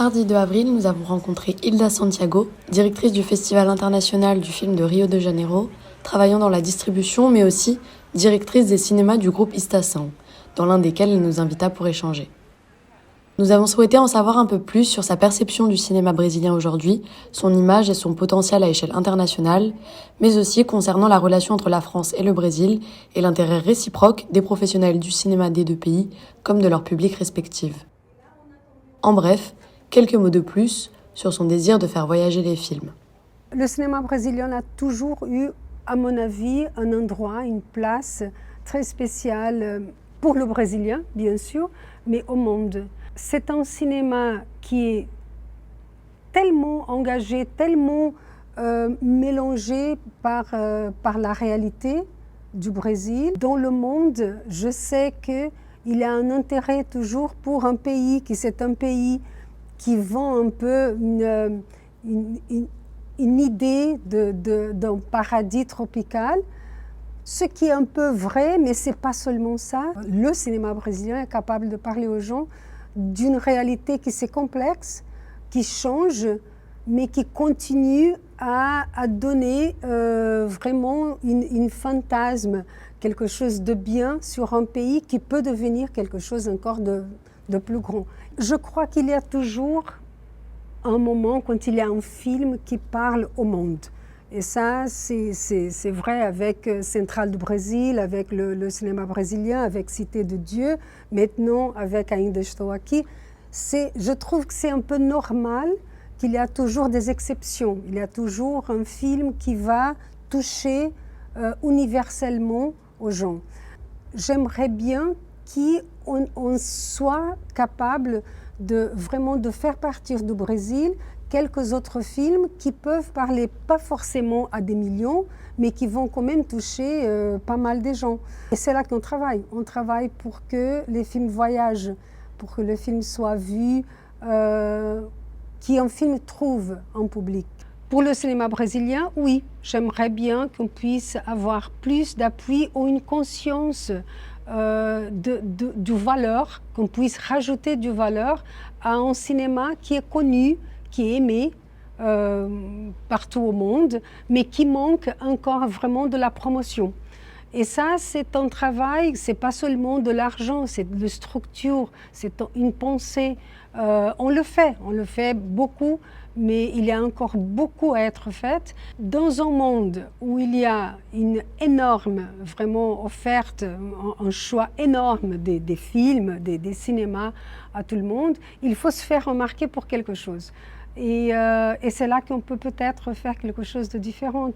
Mardi 2 avril, nous avons rencontré Hilda Santiago, directrice du Festival international du film de Rio de Janeiro, travaillant dans la distribution mais aussi directrice des cinémas du groupe Estação, dans l'un desquels elle nous invita pour échanger. Nous avons souhaité en savoir un peu plus sur sa perception du cinéma brésilien aujourd'hui, son image et son potentiel à échelle internationale, mais aussi concernant la relation entre la France et le Brésil et l'intérêt réciproque des professionnels du cinéma des deux pays comme de leurs publics respectifs. En bref, quelques mots de plus sur son désir de faire voyager les films. Le cinéma brésilien a toujours eu, à mon avis, un endroit, une place très spéciale pour le Brésilien, bien sûr, mais au monde. C'est un cinéma qui est tellement engagé, tellement mélangé par la réalité du Brésil. Dans le monde, je sais qu'il y a un intérêt toujours pour un pays, c'est un pays qui vend un peu une idée d'un paradis tropical, ce qui est un peu vrai, mais ce n'est pas seulement ça. Le cinéma brésilien est capable de parler aux gens d'une réalité qui est complexe, qui change, mais qui continue à donner vraiment une fantasme, quelque chose de bien sur un pays qui peut devenir quelque chose encore de plus grand. Je crois qu'il y a toujours un moment quand il y a un film qui parle au monde. Et ça, c'est vrai avec Central do Brésil, avec le cinéma brésilien, avec Cité de Dieu, maintenant avec Ainda Estou Aqui. Je trouve que c'est un peu normal qu'il y a toujours des exceptions. Il y a toujours un film qui va toucher universellement aux gens. J'aimerais bien qu'on soit capable vraiment de faire partir du Brésil quelques autres films qui peuvent parler pas forcément à des millions, mais qui vont quand même toucher pas mal de gens. Et c'est là qu'on travaille. On travaille pour que les films voyagent, pour que le film soit vu, qu'un film trouve un public. Pour le cinéma brésilien, oui, j'aimerais bien qu'on puisse avoir plus d'appui ou une conscience du valeur, qu'on puisse rajouter du valeur à un cinéma qui est connu, qui est aimé partout au monde, mais qui manque encore vraiment de la promotion. Et ça, c'est un travail, c'est pas seulement de l'argent, c'est de structure, c'est une pensée. On le fait beaucoup, mais il y a encore beaucoup à être fait. Dans un monde où il y a une énorme, vraiment offerte, un choix énorme des films, des cinémas à tout le monde, il faut se faire remarquer pour quelque chose. Et c'est là qu'on peut peut-être faire quelque chose de différent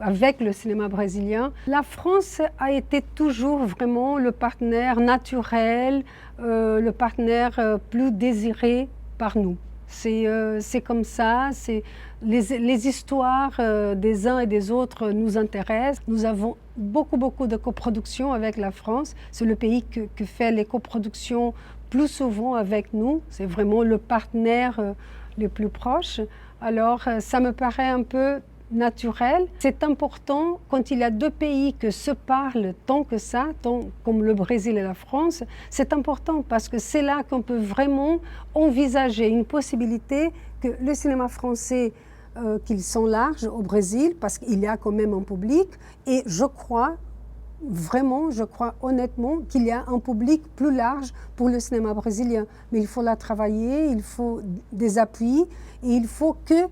avec le cinéma brésilien. La France a été toujours vraiment le partenaire naturel, le partenaire plus désiré par nous. C'est comme ça, les histoires des uns et des autres nous intéressent. Nous avons beaucoup de coproductions avec la France. C'est le pays qui fait les coproductions plus souvent avec nous. C'est vraiment le partenaire le plus proche. Alors, ça me paraît un peu naturel. C'est important quand il y a deux pays qui se parlent tant que ça, comme le Brésil et la France, c'est important parce que c'est là qu'on peut vraiment envisager une possibilité que le cinéma français qu'il s'enlarge au Brésil parce qu'il y a quand même un public et je crois honnêtement qu'il y a un public plus large pour le cinéma brésilien. Mais il faut la travailler, il faut des appuis et il faut que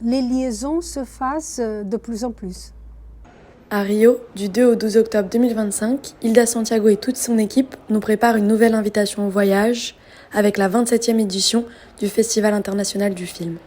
les liaisons se fassent de plus en plus. À Rio, du 2 au 12 octobre 2025, Hilda Santiago et toute son équipe nous préparent une nouvelle invitation au voyage avec la 27e édition du Festival international du film.